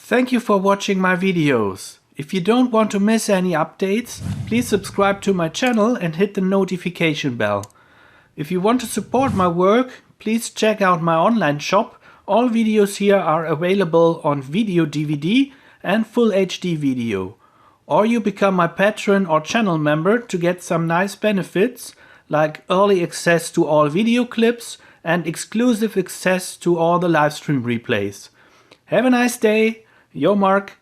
Thank you for watching my videos. If you don't want to miss any updates, please subscribe to my channel and hit the notification bell. If you want to support my work, please check out my online shop. All videos here are available on video DVD and full HD video. Or you become my patron or channel member to get some nice benefits like early access to all video clips and exclusive access to all the livestream replays. Have a nice day. Your Mark.